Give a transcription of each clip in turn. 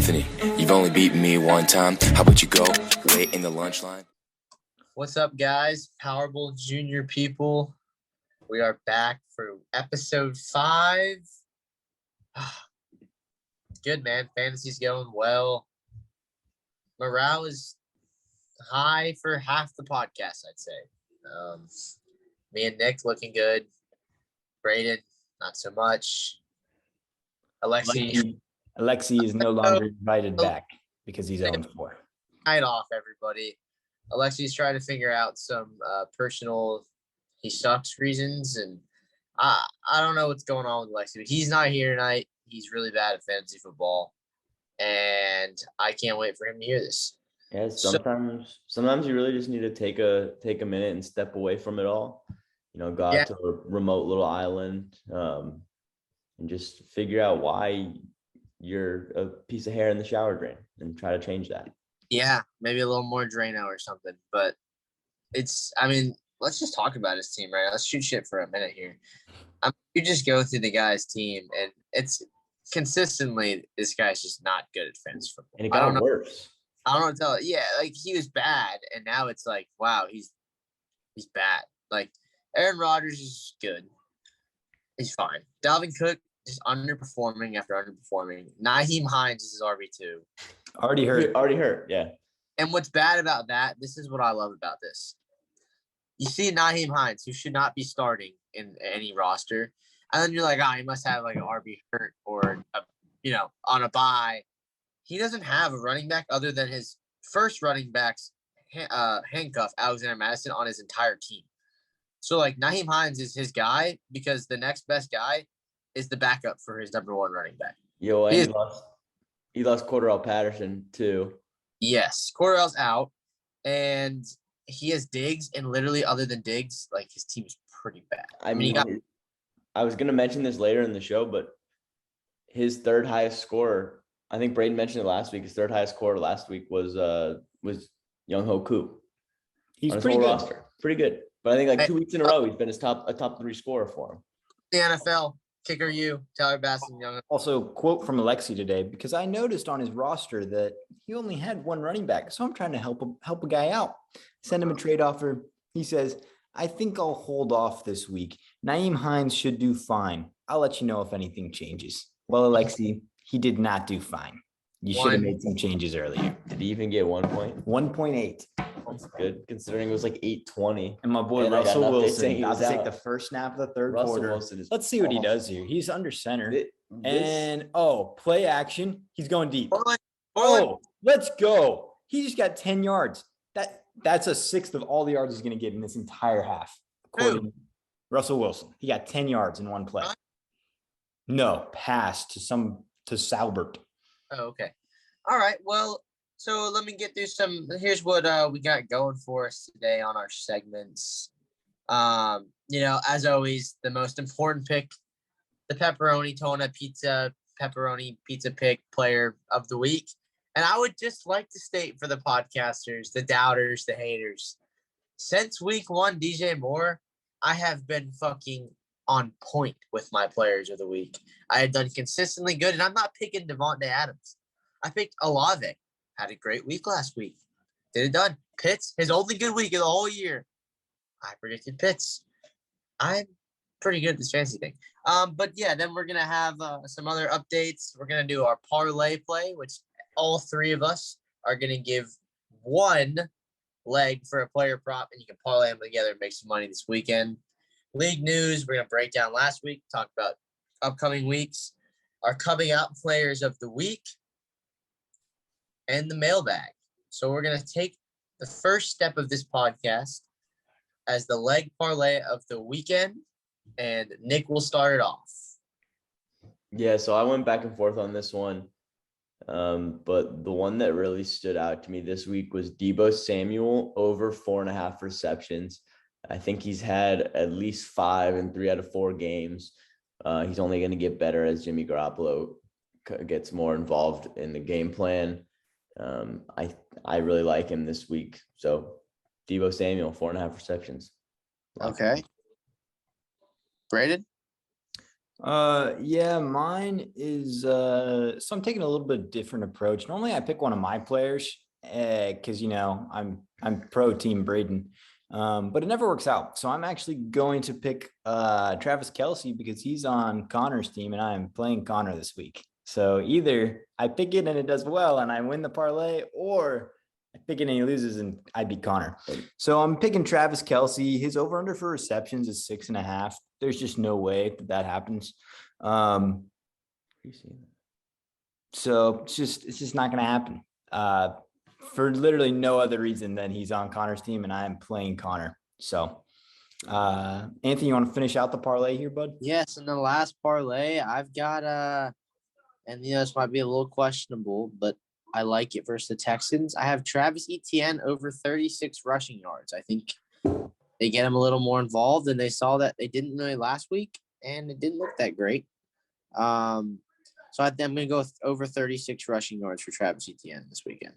Anthony, you've only beaten me one time. How about you go wait in the lunch line? What's up, guys? Powerball Junior people. We are back for episode 5. Good, man. Fantasy's going well. Morale is high for half the podcast, I'd say. Me and Nick looking good. Braden, not so much. Alexi is no longer invited back because he's 0-4. Night off, everybody. Alexi's trying to figure out some personal he sucks reasons, and I don't know what's going on with Alexi, but he's not here tonight. He's really bad at fantasy football, and I can't wait for him to hear this. Yeah, sometimes you really just need to take a minute and step away from it all. Go out to a remote little island, and just figure out why you're a piece of hair in the shower drain and try to change that. Yeah, maybe a little more Drano or something. But let's just talk about his team, right? Let's shoot shit for a minute here. You just go through the guy's team, and it's consistently this guy's just not good at fantasy football. And it got worse. I don't know what to tell it. Yeah, like he was bad, and now it's like, wow, he's bad. Like Aaron Rodgers is good. He's fine. Dalvin Cook just underperforming after underperforming. Nyheim Hines is his RB2. Already hurt. Yeah. And what's bad about that, this is what I love about this. You see Nyheim Hines, who should not be starting in any roster, and then you're like, he must have like an RB hurt or, on a bye. He doesn't have a running back other than his first running back's handcuff, Alexander Madison, on his entire team. So, like, Nyheim Hines is his guy because the next best guy is the backup for his number one running back. Yo, and he lost Cordarrelle Patterson, too. Yes, Cordarrelle's out, and he has Diggs, and literally other than Diggs, like, his team is pretty bad. I was going to mention this later in the show, but his third highest scorer, I think Braden mentioned it last week, his third highest scorer last week was Younghoe Koo. He's pretty good. Roster. Pretty good. But I think like 2 weeks in a row, he's been a top 3 scorer for him. The NFL, kicker you, Tyler Bass and Young. Also, quote from Alexi today, because I noticed on his roster that he only had one running back. So I'm trying to help a guy out. Send him a trade offer. He says, I think I'll hold off this week. Nyheim Hines should do fine. I'll let you know if anything changes. Well, Alexi, he did not do fine. You should have made some changes earlier. Did he even get 1 point? 1.8. That's good, considering it was like 8:20. And my boy Russell Wilson got to take the first snap of the third quarter. Let's see what he does here. He's under center. Play action. He's going deep. Let's go. He just got 10 yards. That's a sixth of all the yards he's going to get in this entire half. According to Russell Wilson. He got 10 yards in one play. No, pass to Salbert. Oh, okay. All right. Well, so let me get through here's what we got going for us today on our segments. As always, the most important pick, the pepperoni pizza pick player of the week. And I would just like to state for the podcasters, the doubters, the haters, since week 1, DJ Moore, I have been fucking on point with my players of the week. I had done consistently good, and I'm not picking Devontae Adams. I picked Olave. Had a great week last week. Did it done. Pitts, his only good week of the whole year. I predicted Pitts. I'm pretty good at this fantasy thing. But yeah, then we're going to have some other updates. We're going to do our parlay play, which all 3 of us are going to give 1 leg for a player prop, and you can parlay them together and make some money this weekend. League news, we're going to break down last week, talk about upcoming weeks, our coming out players of the week, and the mailbag. So we're going to take the first step of this podcast as the leg parlay of the weekend, and Nick will start it off. Yeah, so I went back and forth on this one, but the one that really stood out to me this week was Deebo Samuel over 4.5 receptions. I think he's had at least 5 in 3 out of 4 games. He's only going to get better as Jimmy Garoppolo gets more involved in the game plan. I really like him this week. So Deebo Samuel, 4.5 receptions. Okay. Braden? Yeah, mine is so I'm taking a little bit different approach. Normally I pick one of my players because I'm pro team Braden. But it never works out. So I'm actually going to pick Travis Kelce because he's on Connor's team and I'm playing Connor this week. So either I pick it and it does well and I win the parlay, or I pick it and he loses and I beat Connor. So I'm picking Travis Kelce. His over-under for receptions is 6.5. There's just no way that happens. So it's just not going to happen. For literally no other reason than he's on Connor's team and I am playing Connor. So, Anthony, you want to finish out the parlay here, bud? Yes, in the last parlay, I've got and this might be a little questionable, but I like it versus the Texans. I have Travis Etienne over 36 rushing yards. I think they get him a little more involved, and they saw that they didn't really last week, and it didn't look that great. So I'm going to go with over 36 rushing yards for Travis Etienne this weekend.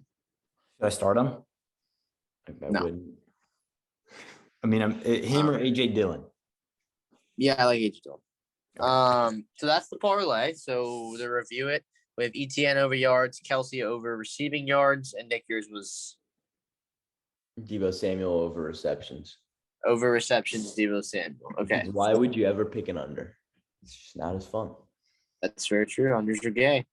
Should I start him? No. I mean, him or AJ Dillon. Yeah, I like AJ Dillon. So that's the parlay. So to review it, we have Etienne over yards, Kelce over receiving yards, and Nick, yours was Deebo Samuel over receptions. Over receptions, Deebo Samuel. Okay. Why would you ever pick an under? It's just not as fun. That's very true. Unders are gay.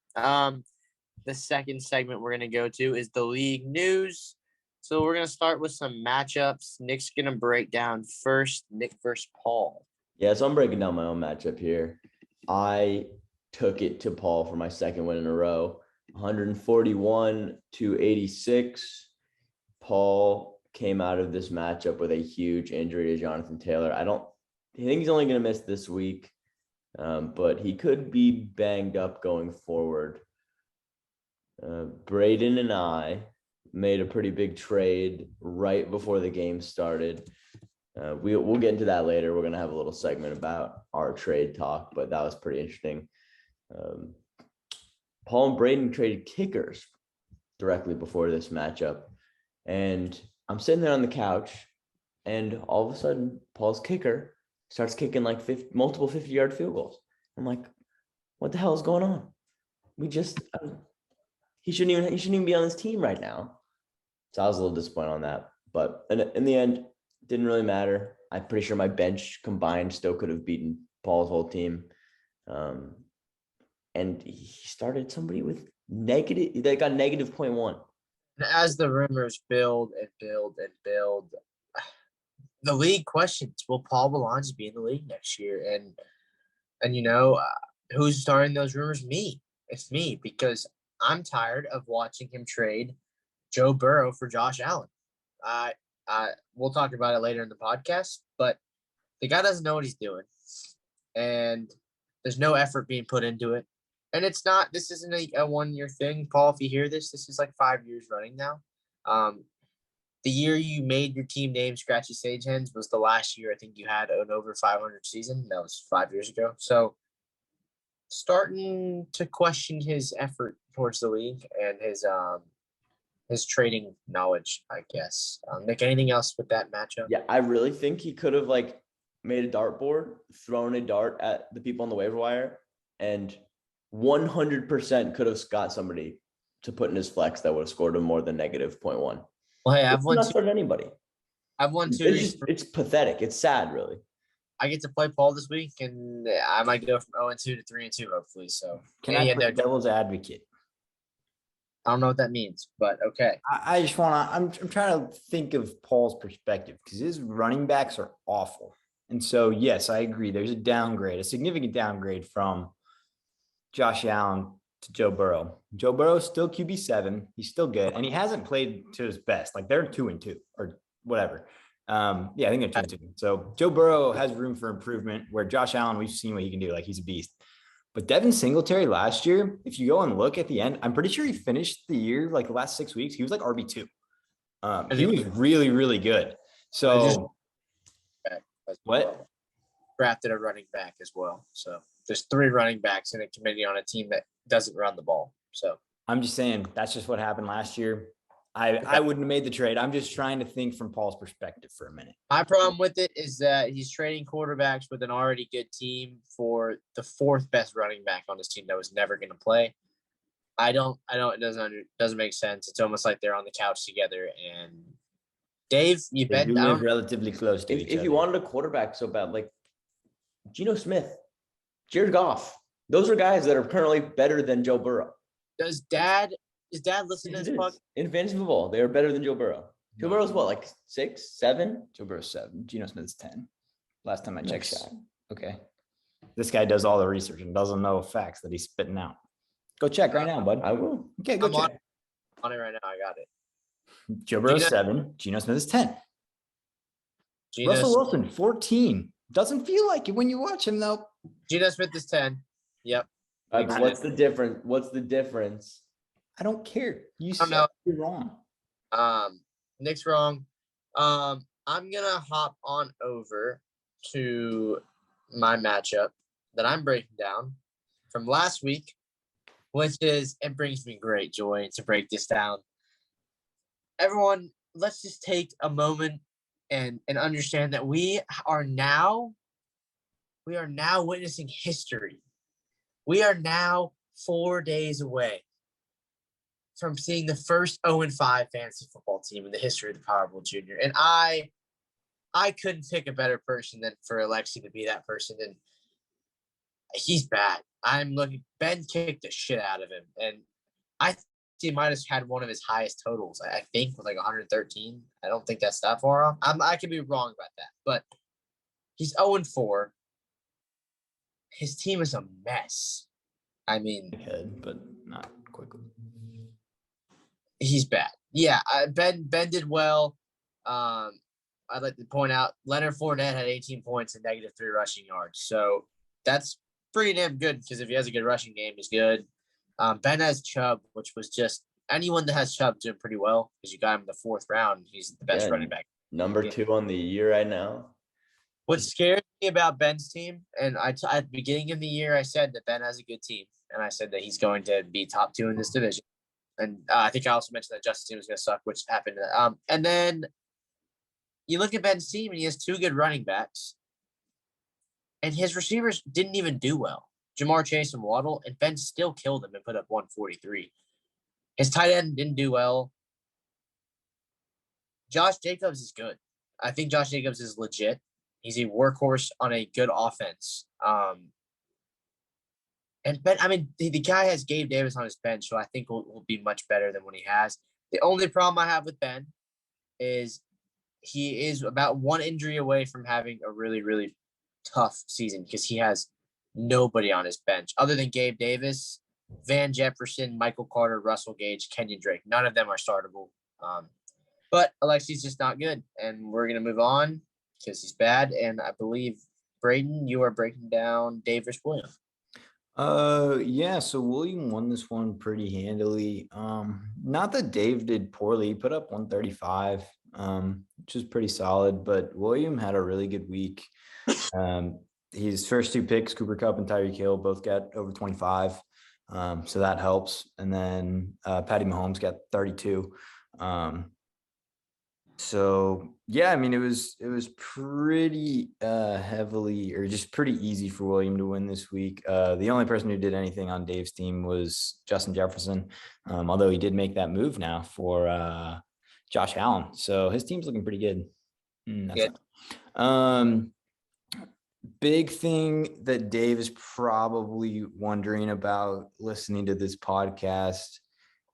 The second segment we're going to go to is the league news. So we're going to start with some matchups. Nick's going to break down first, Nick versus Paul. Yeah, so I'm breaking down my own matchup here. I took it to Paul for my second win in a row, 141-86. Paul came out of this matchup with a huge injury to Jonathan Taylor. I think he's only going to miss this week, but he could be banged up going forward. Braden and I made a pretty big trade right before the game started. We'll get into that later. We're going to have a little segment about our trade talk, but that was pretty interesting. Paul and Braden traded kickers directly before this matchup. And I'm sitting there on the couch, and all of a sudden, Paul's kicker starts kicking like multiple 50-yard field goals. I'm like, what the hell is going on? He shouldn't even be on this team right now. So I was a little disappointed on that. But in the end, it didn't really matter. I'm pretty sure my bench combined still could have beaten Paul's whole team. And he started somebody with negative, that got negative 0.1. As the rumors build, the league questions, will Paul Belongs be in the league next year? And who's starting those rumors? Me. It's me, because I'm tired of watching him trade Joe Burrow for Josh Allen. We'll talk about it later in the podcast, but the guy doesn't know what he's doing, and there's no effort being put into it. And this isn't a 1-year thing, Paul. If you hear this is like 5 years running now. The year you made your team name Scratchy Sage Hens was the last year I think you had an over 500 season. That was 5 years ago. So starting to question his effort towards the league and his trading knowledge, I guess. Nick, anything else with that matchup? Yeah, I really think he could have made a dartboard, thrown a dart at the people on the waiver wire, and 100% could have got somebody to put in his flex that would have scored him more than negative 0.1. Well, hey, I've won not started anybody. I've won two. It's pathetic. It's sad, really. I get to play Paul this week, and I might go from 0-2 to 3-2, hopefully. So can I play devil's advocate? I don't know what that means, but okay. I just want to. I'm trying to think of Paul's perspective because his running backs are awful, and so yes, I agree. There's a significant downgrade from Josh Allen to Joe Burrow. Joe Burrow is still QB7. He's still good, and he hasn't played to his best. Like they're 2-2 or whatever. I think they're 2-2. So Joe Burrow has room for improvement. Where Josh Allen, we've seen what he can do. Like he's a beast. But Devin Singletary last year, if you go and look at the end, I'm pretty sure he finished the year like the last 6 weeks. He was like RB2. He was really, really good. So what? Drafted a running back as well. So there's 3 running backs in a committee on a team that doesn't run the ball. So I'm just saying that's just what happened last year. I wouldn't have made the trade. I'm just trying to think from Paul's perspective for a minute. My problem with it is that he's trading quarterbacks with an already good team for the fourth best running back on his team that was never going to play. It doesn't make sense. It's almost like they're on the couch together. And Dave, you bet you live relatively close to each other. If you wanted a quarterback so bad, like Geno Smith, Jared Goff, those are guys that are currently better than Joe Burrow. Is Dad listening to this podcast? In fantasy football, they are better than Joe Burrow. Joe Burrow's what, like 6, 7? Joe Burrow's 7. Geno Smith's 10. Last time I checked. Okay. This guy does all the research and doesn't know facts that he's spitting out. Go check right now, bud. I will. Okay, go check. On it right now. I got it. Joe Burrow's 7. Geno Smith is 10. Russell Wilson, 14. Doesn't feel like it when you watch him, though. Geno Smith is 10. Yep. What's the difference? I don't care. You said you're wrong. Nick's wrong. I'm gonna hop on over to my matchup that I'm breaking down from last week, which is, it brings me great joy to break this down. Everyone, let's just take a moment and understand that we are now witnessing history. We are now 4 days away from seeing the first 0-5 fantasy football team in the history of the Powerball Junior. And I couldn't pick a better person than for Alexi to be that person. And he's bad. Ben kicked the shit out of him. And I think he might have had one of his highest totals, I think, with like 113. I don't think that's that far off. I could be wrong about that. But he's 0-4. His team is a mess. I mean, but not quickly. He's bad. Yeah, Ben did well. I'd like to point out Leonard Fournette had 18 points and -3 rushing yards. So that's pretty damn good because if he has a good rushing game, he's good. Ben has Chubb, which was just anyone that has Chubb doing pretty well because you got him in the 4th round. He's the best running back. Number 2 on the year right now. What scares me about Ben's team, and at the beginning of the year, I said that Ben has a good team, and I said that he's going to be top 2 in this division. And I think I also mentioned that Justin's team was going to suck, which happened. And then you look at Ben's team, and he has 2 good running backs. And his receivers didn't even do well. Jamar Chase and Waddle, and Ben still killed him and put up 143. His tight end didn't do well. Josh Jacobs is good. I think Josh Jacobs is legit. He's a workhorse on a good offense. And Ben, I mean, the guy has Gabe Davis on his bench, so I think will be much better than what he has. The only problem I have with Ben is he is about 1 injury away from having a really, really tough season because he has nobody on his bench other than Gabe Davis, Van Jefferson, Michael Carter, Russell Gage, Kenyon Drake. None of them are startable. But Alexi's just not good, and we're going to move on because he's bad. And I believe, Braden, you are breaking down Dave versus William. Yeah, so William won this one pretty handily. Not that Dave did poorly. He put up 135, which is pretty solid, but William had a really good week. His first 2 picks, Cooper Kupp and Tyreek Hill, both got over 25. So that helps. And then Patty Mahomes got 32. So yeah, I mean, it was pretty heavily or just pretty easy for William to win this week. The only person who did anything on Dave's team was Justin Jefferson, although he did make that move now for Josh Allen. So his team's looking pretty good. Big thing that Dave is probably wondering about listening to this podcast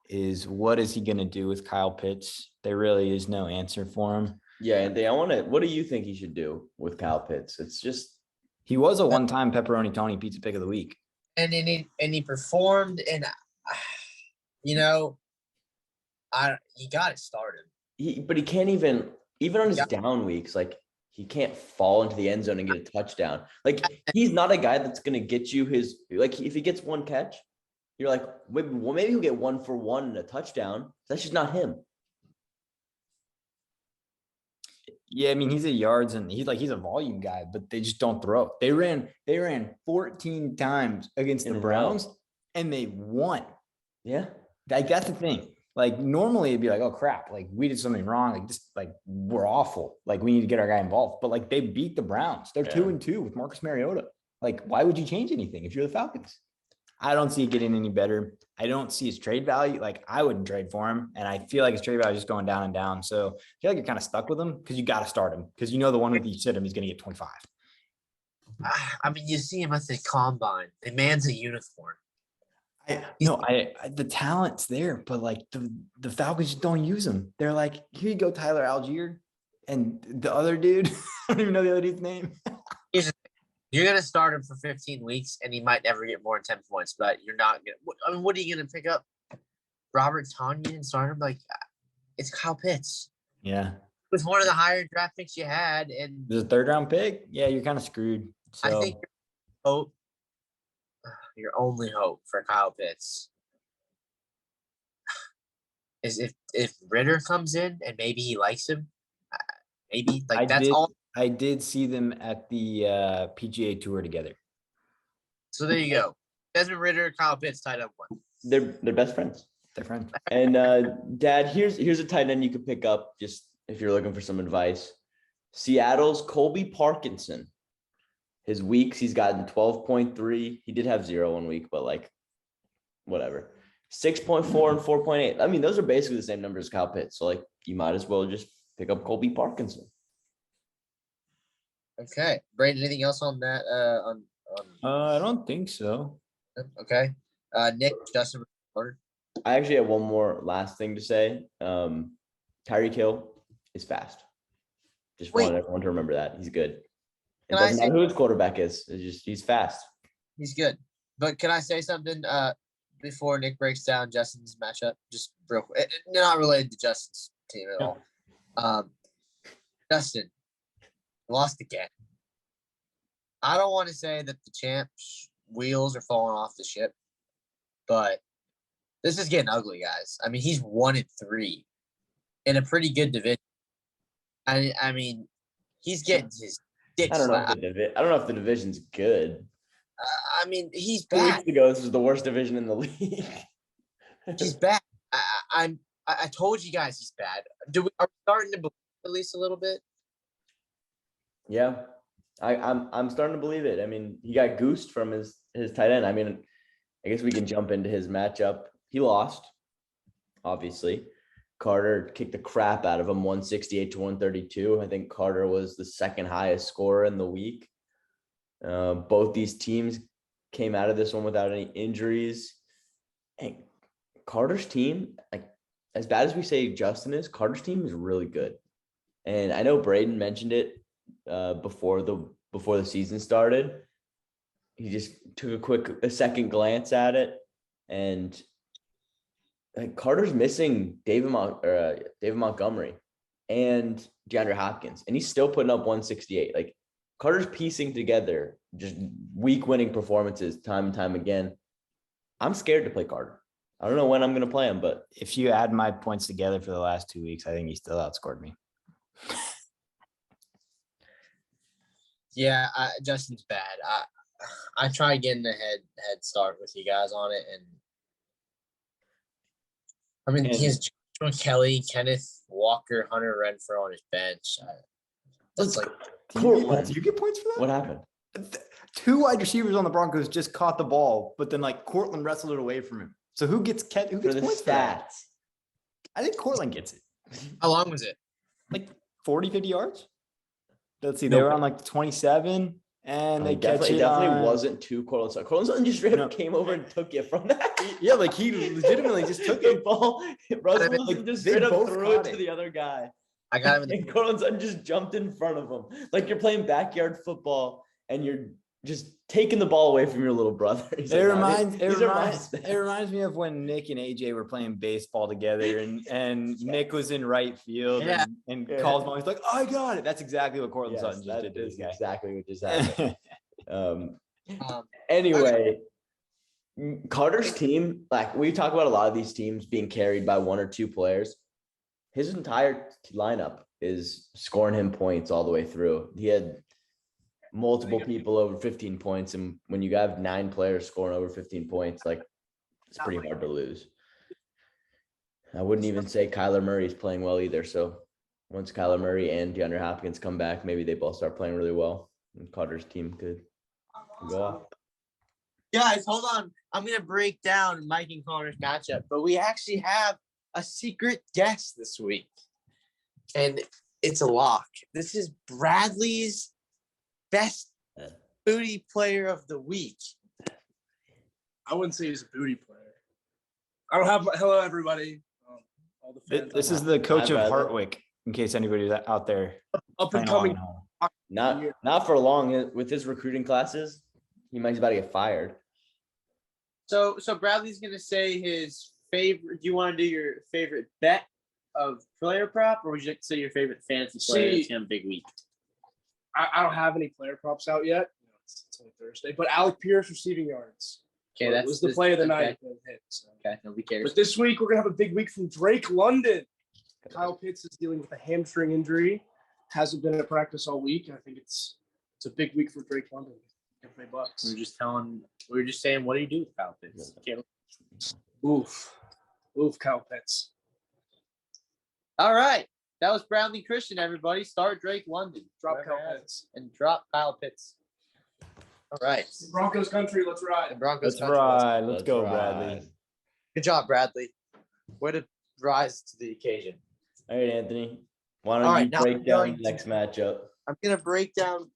is what is he going to do with Kyle Pitts? There really is no answer for him. Yeah, and what do you think he should do with Kyle Pitts? It's just he was a one-time pepperoni Tony pizza pick of the week, and he performed, and you got it started. But he can't even on his down weeks, like he can't fall into the end zone and get a touchdown. Like he's not a guy that's gonna get you his like if he gets 1 catch, you're like, well, maybe he'll get 1 for 1 and a touchdown. That's just not him. Yeah, I mean, he's a yards and he's a volume guy, but they just don't throw. They ran 14 times against the Browns and they won. Yeah. Like that's the thing. Like normally it'd be like, oh crap, like we did something wrong. Like just like we're awful. Like we need to get our guy involved. But like they beat the Browns. They're 2-2 with Marcus Mariota. Like, why would you change anything if you're the Falcons? I don't see it getting any better. I don't see his trade value. Like I wouldn't trade for him. And I feel like his trade value is just going down and down. So I feel like you're kind of stuck with him because you got to start him. Because you know the one with you sit him, he's going to get 25. I mean, you see him at the combine. The man's a unicorn. The talent's there, but like the Falcons just don't use him. They're like, here you go, Tyler Algier, and the other dude. I don't even know the other dude's name. You're gonna start him for 15 weeks, and he might never get more than 10 points. But you're not gonna. I mean, what are you gonna pick up? Robert Tonyan and start him? Like, it's Kyle Pitts. Yeah, it was one of the higher draft picks you had, and there's a 3rd round pick. Yeah, you're kind of screwed. So. I think your only hope for Kyle Pitts is if Ritter comes in and maybe he likes him. Maybe all. I did see them at the PGA Tour together. So there you go. Desmond Ritter, Kyle Pitts, tied up one. They're best friends. They're friends. And Dad, here's a tight end you could pick up just if you're looking for some advice. Seattle's Colby Parkinson. His weeks, he's gotten 12.3. He did have 0 1 week, but like, whatever. 6.4 and 4.8. I mean, those are basically the same numbers as Kyle Pitts. So like, you might as well just pick up Colby Parkinson. Okay, Brady. Anything else on that? I don't think so. Okay. Nick, Justin, order. I actually have one more last thing to say. Tyreek Hill is fast. Just want everyone to remember that he's good. It doesn't matter who his quarterback is. It's just he's fast. He's good. But can I say something before Nick breaks down Justin's matchup? Just real quick. Not related to Justin's team at all. Justin lost again. I don't want to say that the champ's wheels are falling off the ship, but this is getting ugly, guys. I mean, he's 1-3 in a pretty good division. I mean, he's getting his dick slapped. I don't know if the division's good. I mean, he's 2 bad. weeks ago, this was the worst division in the league. He's bad. I told you guys he's bad. Are we starting to believe at least a little bit? Yeah, I'm starting to believe it. I mean, he got goosed from his tight end. I mean, I guess we can jump into his matchup. He lost, obviously. Carter kicked the crap out of him, 168 to 132. I think Carter was the 2nd highest scorer in the week. Both these teams came out of this one without any injuries. And Carter's team, like as bad as we say Justin is, Carter's team is really good. And I know Braden mentioned it before the season started. He just took a second glance at it, and Carter's missing David Montgomery and DeAndre Hopkins, and he's still putting up 168. Like Carter's piecing together just week-winning performances time and time again. I'm scared to play Carter. I don't know when I'm going to play him, but if you add my points together for the last 2 weeks, I think he still outscored me. Yeah, Justin's bad. I tried getting a head start with you guys on it, and I mean, he has John Kelly, Kenneth Walker, Hunter Renfrow on his bench. That's like, do you get points for that? What happened? 2 wide receivers on the Broncos just caught the ball, but then like Cortland wrestled it away from him. So who gets points for that? I think Cortland gets it. How long was it? Like 40, 50 yards. Let's see. They were on like 27. And they definitely wasn't too Cortland Sutton. Cortland Sutton just straight up came over and took it from that. Yeah, like he legitimately just took the ball. Russell Wilson just straight up threw it to the other guy. I got him. And Cortland Sutton just jumped in front of him. Like you're playing backyard football and you're just taking the ball away from your little brother. It reminds me of when Nick and AJ were playing baseball together, and Nick was in right field and calls mom. He's like, "I got it." That's exactly what Cortland Sutton just did to this guy. Exactly what just happened. Anyway, Carter's team, like we talk about a lot of these teams being carried by 1 or 2 players. His entire lineup is scoring him points all the way through. He had multiple people over 15 points, and when you have 9 players scoring over 15 points, like it's pretty hard to lose. I wouldn't even say Kyler Murray's playing well either. So once Kyler Murray and DeAndre Hopkins come back, maybe they both start playing really well, and Carter's team could go off. Guys, hold on. I'm going to break down Mike and Connor's matchup, but we actually have a secret guest this week, and it's a lock. This is Bradley's best booty player of the week. I wouldn't say he's a booty player. I don't have hello, everybody. All the fans. This is the coach of Hartwick, in case anybody's out there. Up and coming. Not for long. With his recruiting classes, he's about to get fired. So Bradley's gonna say his favorite. Do you want to do your favorite bet of player prop, or would you like to say your favorite fantasy player that's gonna have a big week? I don't have any player props out yet. It's only Thursday, but Alec Pierce receiving yards. Okay, that was the play of the night. Okay, nobody cares. But this week we're gonna have a big week from Drake London. Kyle Pitts is dealing with a hamstring injury. Hasn't been at practice all week. I think it's a big week for Drake London. Bucks. We were just saying, what do you do with Kyle Pitts? Oof, Kyle Pitts. All right, that was Bradley Christian. Everybody, start Drake London, Drop Kyle Pitts, and drop Kyle Pitts. All right, Broncos country, let's ride. The Broncos country. Ride. Let's go, Bradley. Good job, Bradley. Way to rise to the occasion. All right, Anthony. Why don't you break down the next matchup? I'm gonna break down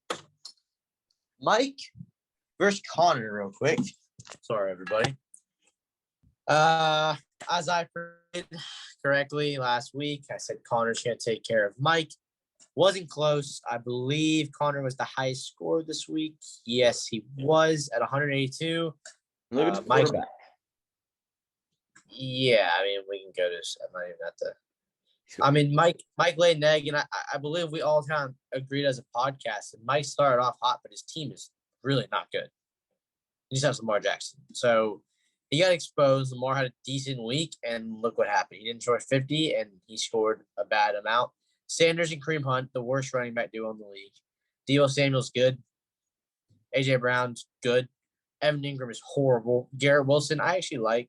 Mike versus Connor real quick. Sorry, everybody. As I predicted correctly last week, I said Connor's going to take care of Mike. Wasn't close. I believe Connor was the highest scorer this week. Yes, he was at 182. Look at the quarterback. Yeah, I mean, we can go to – I'm not even at the – I mean, Mike laid an egg, and I believe we all kind of agreed as a podcast. And Mike started off hot, but his team is really not good. He just has Lamar Jackson. So he got exposed. Lamar had a decent week, and look what happened. He didn't score 50, and he scored a bad amount. Sanders and Kareem Hunt, the worst running back duo in the league. Deebo Samuel's good. A.J. Brown's good. Evan Ingram is horrible. Garrett Wilson, I actually like.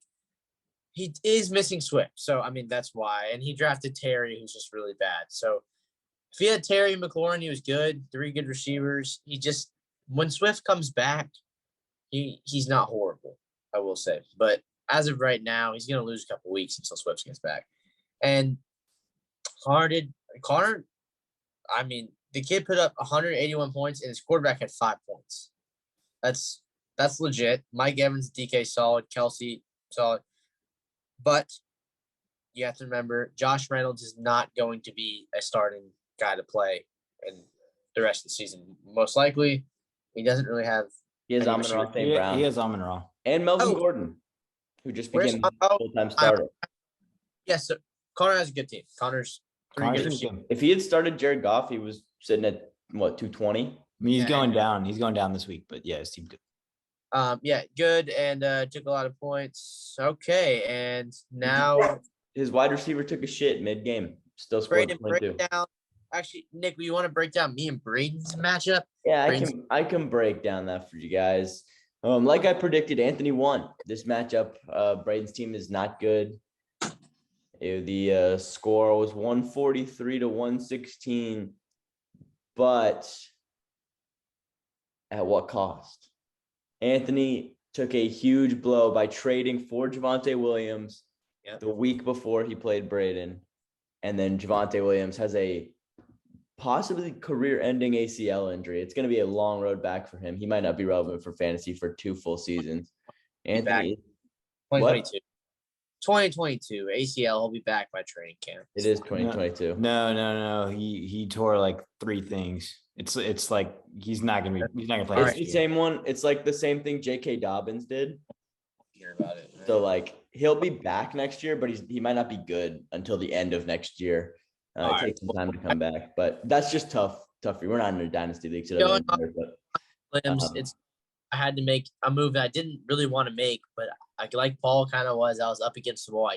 He is missing Swift, so, I mean, that's why. And he drafted Terry, who's just really bad. So, if he had Terry and McLaurin, he was good. 3 good receivers. He just – when Swift comes back, he's not horrible, I will say. But as of right now, he's going to lose a couple weeks until Swift gets back. And Connor, I mean, the kid put up 181 points, and his quarterback had 5 points. That's legit. Mike Evans, DK, solid. Kelsey, solid. But you have to remember, Josh Reynolds is not going to be a starting guy to play in the rest of the season. Most likely, he doesn't really have. He has Amon-Ra St. Brown. He has Amon-Ra. And Melvin Gordon, who just became a full-time starter. Yes, so Connor has a good team. Connor's 3 good teams. If he had started Jared Goff, he was sitting at, 220? I mean, he's going down. He's going down this week, but yeah, his team's good. Yeah, good, and took a lot of points. Okay, and now his wide receiver took a shit mid-game. Still scored 22. Actually, Nick, you want to break down me and Braden's matchup? Yeah, I can break down that for you guys. Like I predicted, Anthony won this matchup. Braden's team is not good. The score was 143-116, but at what cost? Anthony took a huge blow by trading for Javonte Williams the week before he played Braden. And then Javonte Williams has a possibly career-ending ACL injury. It's going to be a long road back for him. He might not be relevant for fantasy for 2 full seasons. Anthony, 2022. 2022 ACL. He'll be back by training camp. It is 2022. No. He tore like 3 things. It's like he's not gonna play. It's the same one. It's like the same thing J.K. Dobbins did. Hear about it. Right? So like he'll be back next year, but he might not be good until the end of next year. It takes some time to come back, but that's just tough. We're not in a dynasty league, so it matter, but, I had to make a move that I didn't really want to make, but like Paul kind of was. I was up against the wall.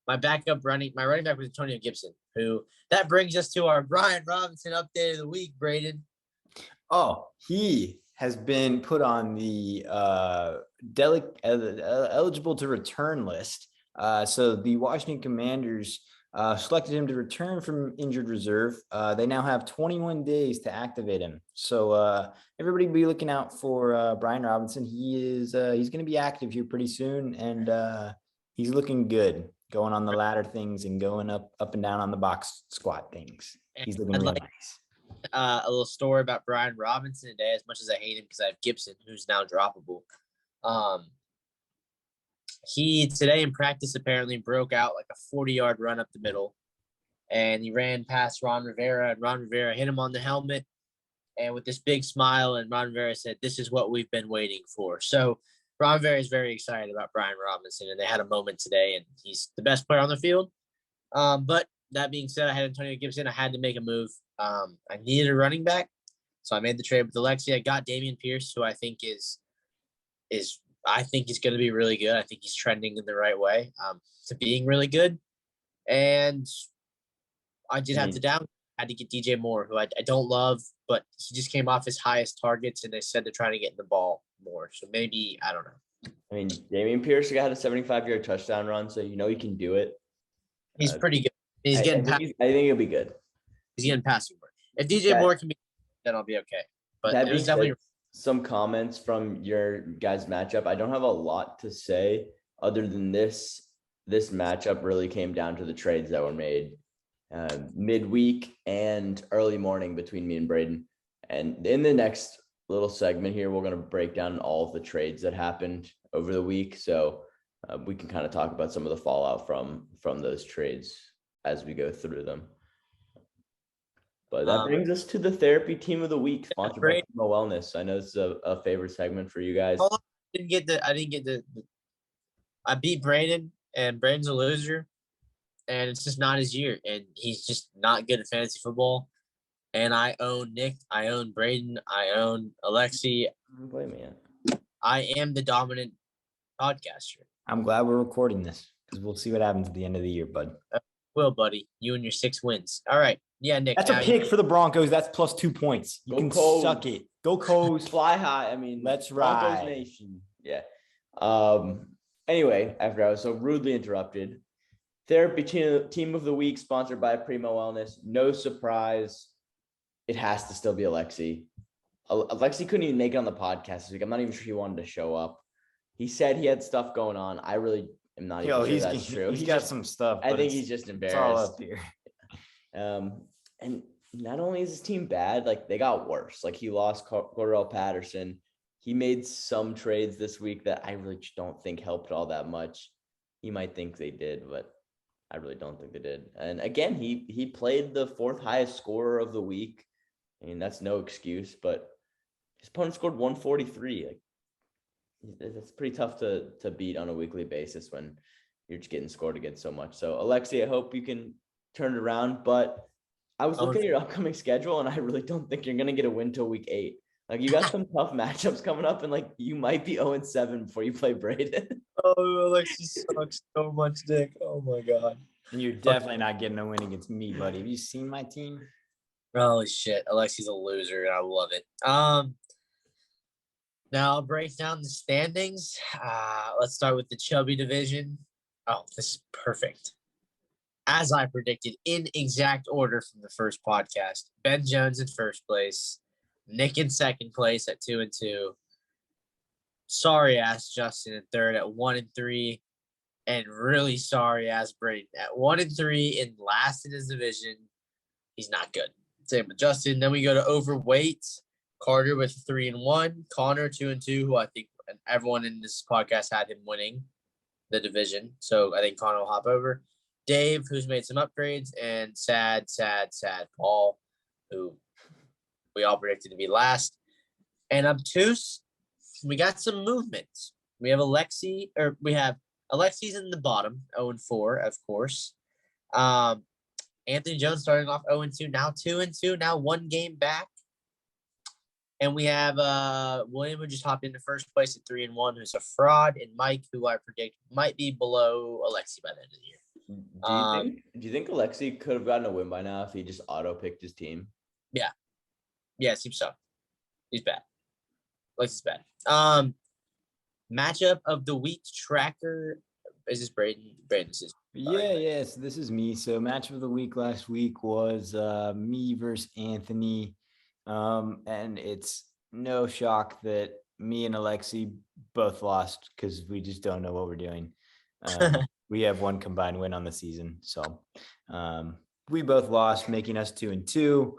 My running back was Antonio Gibson, who that brings us to our Brian Robinson update of the week, Braden. Oh, he has been put on the eligible to return list So the Washington Commanders selected him to return from injured reserve. They now have 21 days to activate him. So everybody be looking out for Brian Robinson. He's going to be active here pretty soon, and he's looking good, going on the ladder things and going up and down on the box squat things. He's looking real nice. A little story about Brian Robinson today, as much as I hate him because I have Gibson, who's now droppable. He today in practice apparently broke out like a 40-yard run up the middle, and he ran past Ron Rivera, and Ron Rivera hit him on the helmet, and with this big smile, and Ron Rivera said, "This is what we've been waiting for." So Ron Rivera is very excited about Brian Robinson, and they had a moment today, and he's the best player on the field. But that being said, I had Antonio Gibson. I had to make a move. I needed a running back, so I made the trade with Alexi. I got Dameon Pierce, who I think is going to be really good. I think he's trending in the right way to being really good. And I did have to had to get DJ Moore, who I don't love, but he just came off his highest targets, and they said they're trying to get in the ball more. So maybe, I don't know. I mean, Dameon Pierce had a 75-yard touchdown run, so he can do it. He's pretty good. I think he'll be good. He's getting passing work. If DJ Moore can be, then I'll be okay. But that it was definitely some comments from your guys' matchup. I don't have a lot to say other than this matchup really came down to the trades that were made midweek and early morning between me and Braden. And in the next little segment here, we're going to break down all of the trades that happened over the week. So we can kind of talk about some of the fallout from those trades as we go through them. But that brings us to the therapy team of the week, sponsored by Primo Wellness. I know it's a favorite segment for you guys. I beat Brandon, and Brandon's a loser, and it's just not his year, and he's just not good at fantasy football. And I own Nick, I own Braden, I own Alexi. Blame me. I am the dominant podcaster. I'm glad we're recording this because we'll see what happens at the end of the year, bud. Will, buddy. You and your 6 wins. All right. Yeah, Nick. That's a pick for the Broncos. That's plus 2 points. You can suck it. Go Coes. Fly high. I mean, let's Broncos ride. Nation. Yeah. Anyway, after I was so rudely interrupted, therapy team of the week sponsored by Primo Wellness. No surprise. It has to still be Alexi. Alexi couldn't even make it on the podcast this week. I'm not even sure he wanted to show up. He said he had stuff going on. I really am not even sure that's true. He's got some stuff. I think he's just embarrassed. It's all up here. And not only is his team bad, like they got worse. Like he lost Cordell Patterson. He made some trades this week that I really don't think helped all that much. He might think they did, but I really don't think they did. And again, he played the 4th highest scorer of the week. I mean, that's no excuse, but his opponent scored 143. Like it's pretty tough to beat on a weekly basis when you're just getting scored against so much. So Alexi, I hope you can turn it around, but I was looking at your upcoming schedule and I really don't think you're going to get a win till week 8. Like you got some tough matchups coming up and like you might be 0-7 before you play Braden. Oh, Alexi sucks so much, Dick. Oh my God. And you're definitely not getting a win against me, buddy. Have you seen my team? Holy shit. Alexi's a loser and I love it. Now I'll break down the standings. Let's start with the chubby division. Oh, this is perfect. As I predicted, in exact order from the first podcast. Ben Jones in first place. Nick in second place at 2-2. Sorry ass Justin in third at 1-3. And really sorry ass Braden at 1-3 and last in his division. He's not good. Same with Justin. Then we go to overweight. Carter with 3-1. Connor 2-2, who I think everyone in this podcast had him winning the division. So I think Connor will hop over. Dave, who's made some upgrades, and sad Paul, who we all predicted to be last. And obtuse, we got some movements. We have Alexi, Alexi's in the bottom, 0-4, of course. Anthony Jones starting off 0-2, now 2-2, now 1 game back. And we have William, who just hopped into first place at 3-1, who's a fraud, and Mike, who I predict might be below Alexi by the end of the year. Do you think Alexi could have gotten a win by now if he just auto-picked his team? Yeah. Yeah, it seems so. He's bad. Alexi's bad. Matchup of the week tracker Is this Braden? Braden, this is. Yeah. So this is me. So match of the week last week was me versus Anthony. And it's no shock that me and Alexi both lost because we just don't know what we're doing. We have one combined win on the season. So we both lost, making us 2-2.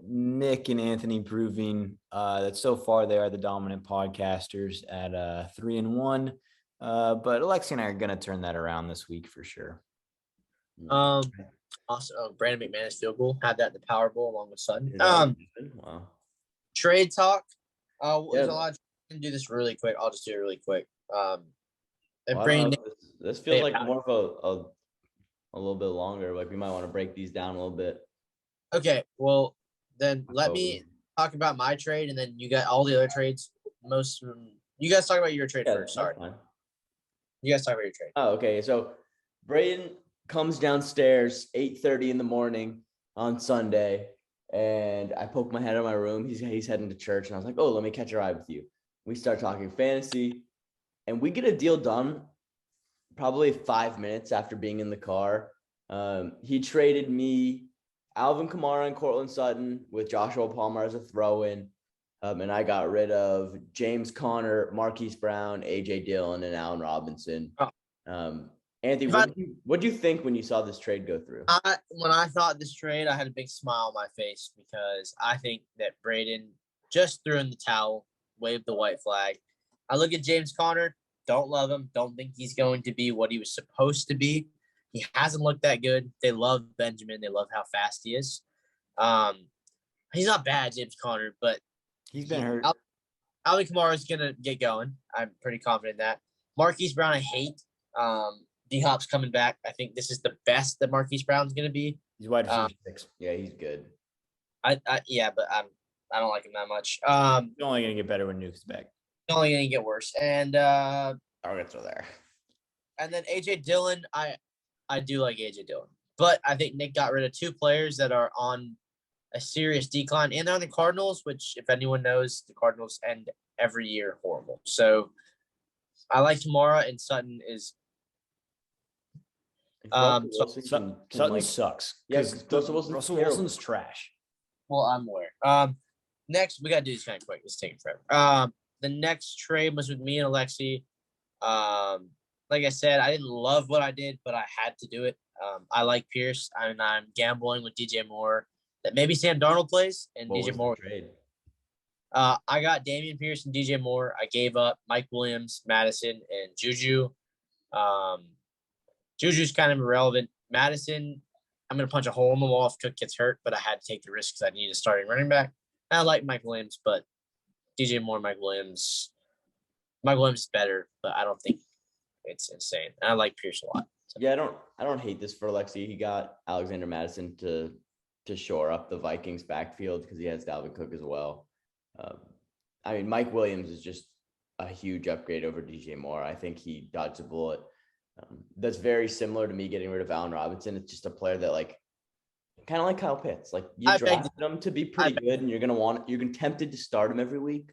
Nick and Anthony proving that so far they are the dominant podcasters at 3-1. But Alexi and I are going to turn that around this week for sure. Also, Brandon McManus field goal had that in the Powerball along with Sutton. Wow. Trade talk. There's a lot. I can do this really quick. I'll just do it really quick. This feels like more of a little bit longer. Like we might want to break these down a little bit. Okay, well then let me talk about my trade, and then you got all the other trades. You guys talk about your trade first. Sorry, you guys talk about your trade. Oh, okay. So Braden comes downstairs 8:30 in the morning on Sunday, and I poke my head in my room. He's heading to church, and I was like, "Oh, let me catch a ride with you." We start talking fantasy, and we get a deal done probably 5 minutes after being in the car. He traded me Alvin Kamara and Cortland Sutton with Joshua Palmer as a throw-in. And I got rid of James Conner, Marquise Brown, A.J. Dillon, and Allen Robinson. Anthony, what do you think when you saw this trade go through? When I thought this trade, I had a big smile on my face because I think that Braden just threw in the towel, waved the white flag. I look at James Conner, don't love him, don't think he's going to be what he was supposed to be. He hasn't looked that good. They love Benjamin. They love how fast he is. He's not bad, James Conner, but he's been hurt. Alvin Kamara is going to get going. I'm pretty confident in that. Marquise Brown, I hate. D-Hop's coming back. I think this is the best that Marquise Brown's going to be. He's wide receiver 6. Yeah, he's good. Yeah, but I don't like him that much. He's only going to get better when Nuke's back. He's only going to get worse. And I'm going to throw there. And then A.J. Dillon, I do like A.J. Dillon. But I think Nick got rid of 2 players that are on a serious decline. And they're on the Cardinals, which, if anyone knows, the Cardinals end every year horrible. So I like Kamara, and Sutton is Sutton sucks. Yes, Russell Wilson's trash. Well, I'm aware. Next, we got to do this kind of quick. It's taking forever. The next trade was with me and Alexi. Like I said, I didn't love what I did, but I had to do it. I like Pierce, and I'm gambling with DJ Moore that maybe Sam Darnold plays and DJ Moore. Trade? I got Dameon Pierce and DJ Moore. I gave up Mike Williams, Madison, and Juju. Juju's kind of irrelevant. Madison, I'm going to punch a hole in the wall if Cook gets hurt, but I had to take the risk because I needed a starting running back. And I like Mike Williams, but DJ Moore, Mike Williams is better, but I don't think it's insane. And I like Pierce a lot. So. Yeah, I don't hate this for Alexi. He got Alexander Madison to shore up the Vikings backfield because he has Dalvin Cook as well. I mean, Mike Williams is just a huge upgrade over DJ Moore. I think he dodged a bullet. That's very similar to me getting rid of Allen Robinson. It's just a player that, like, kind of like Kyle Pitts. Like, you drafted him to be pretty good, and you're tempted to start him every week.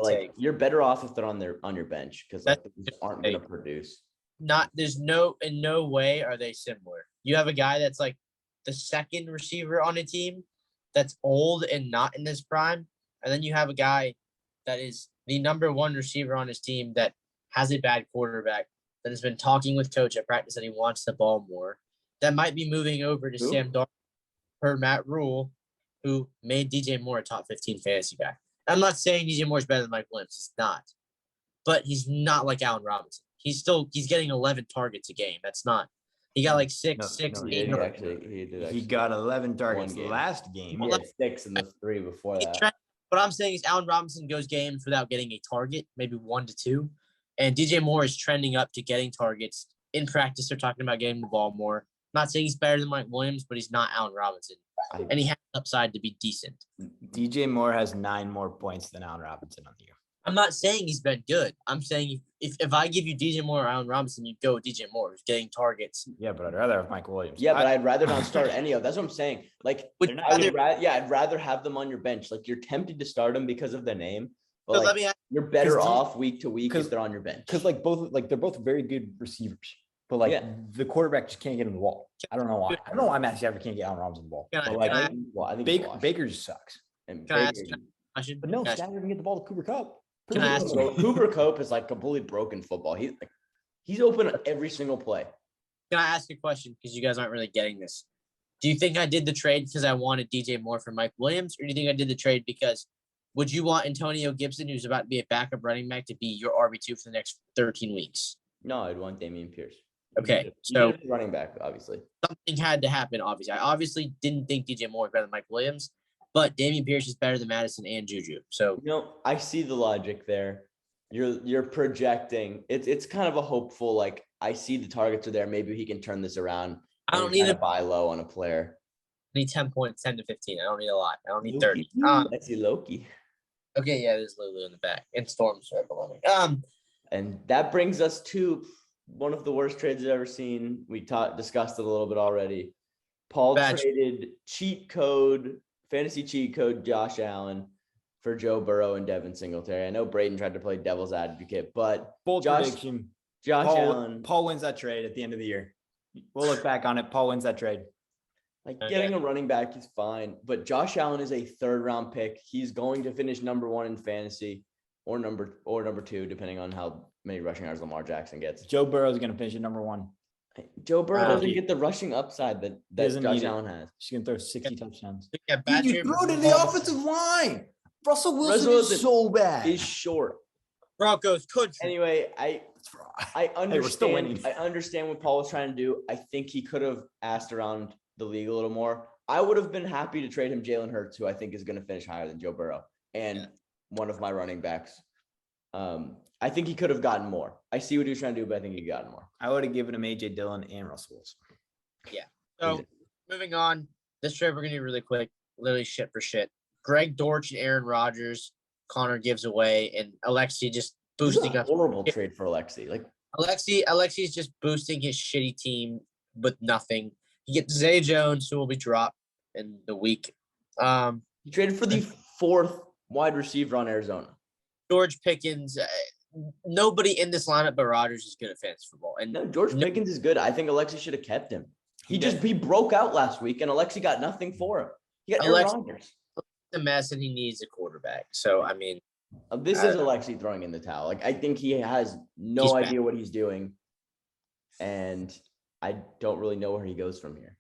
Like, you're better off if they're on your bench because they aren't going to produce. There's in no way are they similar. You have a guy that's like the second receiver on a team that's old and not in his prime, and then you have a guy that is the number 1 receiver on his team that has a bad quarterback that has been talking with coach at practice that he wants the ball more. That might be moving over to Sam Darnold per Matt Rule, who made DJ Moore a top 15 fantasy guy. I'm not saying DJ Moore is better than Mike Williams. He's not. But he's not like Allen Robinson. He's getting 11 targets a game. That's not. He got like 8. He got 11 targets last game. He had 6 in the 3 before that. What I'm saying is Allen Robinson goes games without getting a target, maybe 1 to 2. And DJ Moore is trending up to getting targets. In practice, they're talking about getting the ball more. I'm not saying he's better than Mike Williams, but he's not Allen Robinson. And he has upside to be decent. DJ Moore has 9 more points than Allen Robinson on the year. I'm not saying he's been good. I'm saying if I give you DJ Moore or Allen Robinson, you'd go with DJ Moore, who's getting targets. Yeah, but I'd rather have Mike Williams. Yeah, but I'd rather not start any of. That's what I'm saying. Like, I'd rather have them on your bench. Like, you're tempted to start them because of the name, But So let me ask, you're better off week to week if they're on your bench. Because they're both very good receivers. But the quarterback just can't get him the ball. I don't know why. I don't know why Matt Stafford can't get Allen Robinson the ball. I think Baker just sucks. And can I ask a question? But no, Stafford can get the ball to Cooper Kupp. Can I ask Cooper Kupp is like completely broken football. He's open every single play. Can I ask a question? Because you guys aren't really getting this. Do you think I did the trade because I wanted DJ Moore for Mike Williams, or do you think I did the trade because would you want Antonio Gibson, who's about to be a backup running back, to be your RB2 for the next 13 weeks? No, I'd want Dameon Pierce. Okay, so running back, obviously. Something had to happen, obviously. I obviously didn't think DJ Moore was better than Mike Williams, but Dameon Pierce is better than Madison and Juju. So I see the logic there. You're projecting. It's kind of a hopeful, like, I see the targets are there. Maybe he can turn this around. I don't need to buy low on a player. I need 10 points, 10 to 15. I don't need a lot. I don't need 30. I see Loki. Okay, yeah, there's Lulu in the back. And Storm's right below me. And that brings us to one of the worst trades I've ever seen. We discussed it a little bit already. Paul traded fantasy cheat code Josh Allen for Joe Burrow and Devin Singletary. I know Braden tried to play devil's advocate, but Josh Allen. Paul wins that trade at the end of the year. We'll look back on it. Paul wins that trade. Getting a running back is fine, but Josh Allen is a third-round pick. He's going to finish number 1 in fantasy or number 2, depending on how many rushing yards Lamar Jackson gets. Joe Burrow is going to finish at number 1. Joe Burrow doesn't get the rushing upside that Josh Allen has. He's going to throw 60 touchdowns. You threw it in the offensive line. Russell Wilson is so bad. He's short. Broncos country. Anyway, I understand. I understand what Paul was trying to do. I think he could have asked around the league a little more. I would have been happy to trade him Jalen Hurts, who I think is going to finish higher than Joe Burrow and one of my running backs. I think he could have gotten more. I see what he was trying to do, but I think he got more. I would have given him AJ Dillon and Russell Wilson. Yeah. So moving on, this trade we're going to do really quick, literally shit for shit. Greg Dortch and Aaron Rodgers, Connor gives away, and Alexi just boosting up. Horrible trade for Alexi. Alexi's just boosting his shitty team with nothing. He gets Zay Jones, who will be dropped in the week. He traded for the 4th wide receiver on Arizona. George Pickens. Nobody in this lineup but Rodgers is good at fantasy football. And George Pickens is good. I think Alexi should have kept him. He broke out last week, and Alexi got nothing for him. He got Aaron Rodgers. A mess, and he needs a quarterback. So I mean, this is Alexi throwing in the towel. I think he has no idea what he's doing, and I don't really know where he goes from here.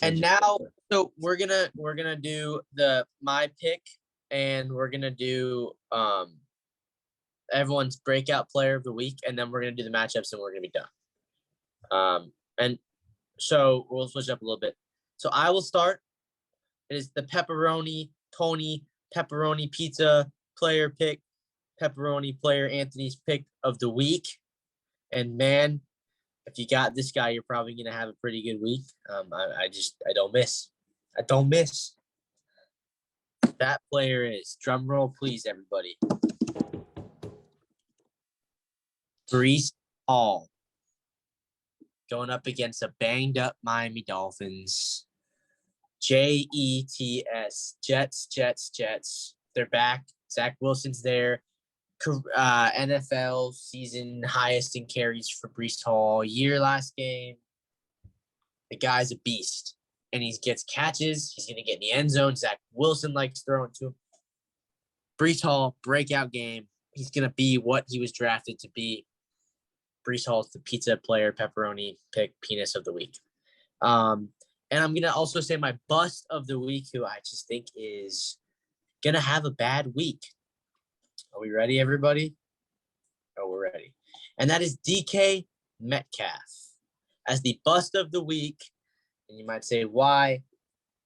And now, so we're gonna do my pick, and we're gonna do everyone's breakout player of the week, and then we're gonna do the matchups, and we're gonna be done. And so we'll switch up a little bit. So I will start. It is the Tony pepperoni pizza player pick, pepperoni player Anthony's pick of the week. And man, if you got this guy, you're probably gonna have a pretty good week. I don't miss. I don't miss. That player is, drum roll please, everybody. Breece Hall going up against a banged up Miami Dolphins. Jets, Jets. They're back. Zach Wilson's there. NFL season highest in carries for Breece Hall. Year last game. The guy's a beast. And he gets catches. He's going to get in the end zone. Zach Wilson likes throwing to him. Breece Hall, breakout game. He's going to be what he was drafted to be. Breece Hall's the pizza player, pepperoni pick, penis of the week. And I'm going to also say my bust of the week, who I just think is going to have a bad week. Are we ready, everybody? Oh, we're ready. And that is DK Metcalf as the bust of the week. And you might say, why?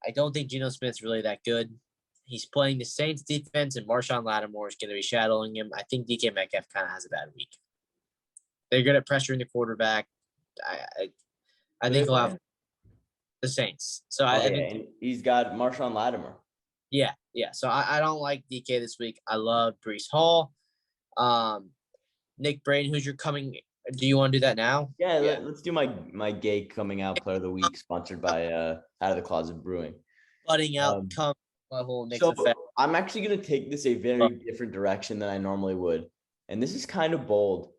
I don't think Geno Smith's really that good. He's playing the Saints defense, and Marshawn Lattimore is going to be shadowing him. I think DK Metcalf kind of has a bad week. They're good at pressuring the quarterback. I think he'll have the Saints. So I think and he's got Marshawn Lattimore. Yeah. So I don't like DK this week. I love Breece Hall. Nick Braden, who's your coming? Do you want to do that now? Yeah. Let's do my gay coming out player of the week, sponsored by Out of the Closet Brewing. Budding out, come level Nick's effect. I'm actually going to take this a very different direction than I normally would. And this is kind of bold,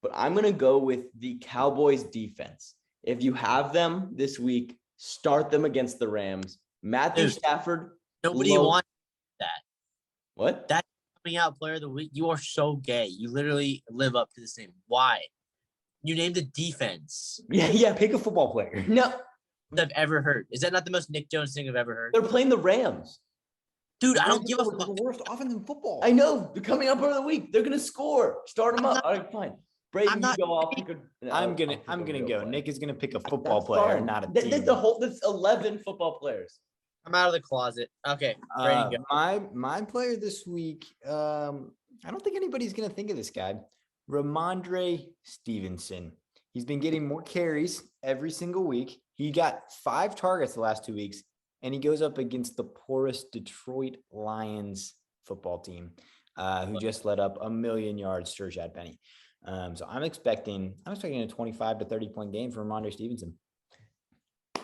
but I'm going to go with the Cowboys defense. If you have them this week, start them against the Rams. Matthew Stafford. Nobody wants that. What? That's coming out player of the week. You are so gay. You literally live up to the same. Why? You named the defense. Yeah. Pick a football player. No. I've ever heard. Is that not the most Nick Jones thing I've ever heard? They're playing the Rams. Dude, I don't give a fuck. The worst offense in football. I know. They're coming up over the week. They're gonna score. Start them up. All right, fine. Brayden, you go off. I'm gonna go. Nick is gonna pick a football player, not a team. That's 11 football players. I'm out of the closet. Okay, Brayden, go. My player this week. I don't think anybody's gonna think of this guy. Ramondre Stevenson. He's been getting more carries every single week. He got 5 targets the last 2 weeks. And he goes up against the poorest Detroit Lions football team, who just let up 1,000,000 yards to Rashad Penny. So I'm expecting a 25 to 30 point game for Ramondre Stevenson.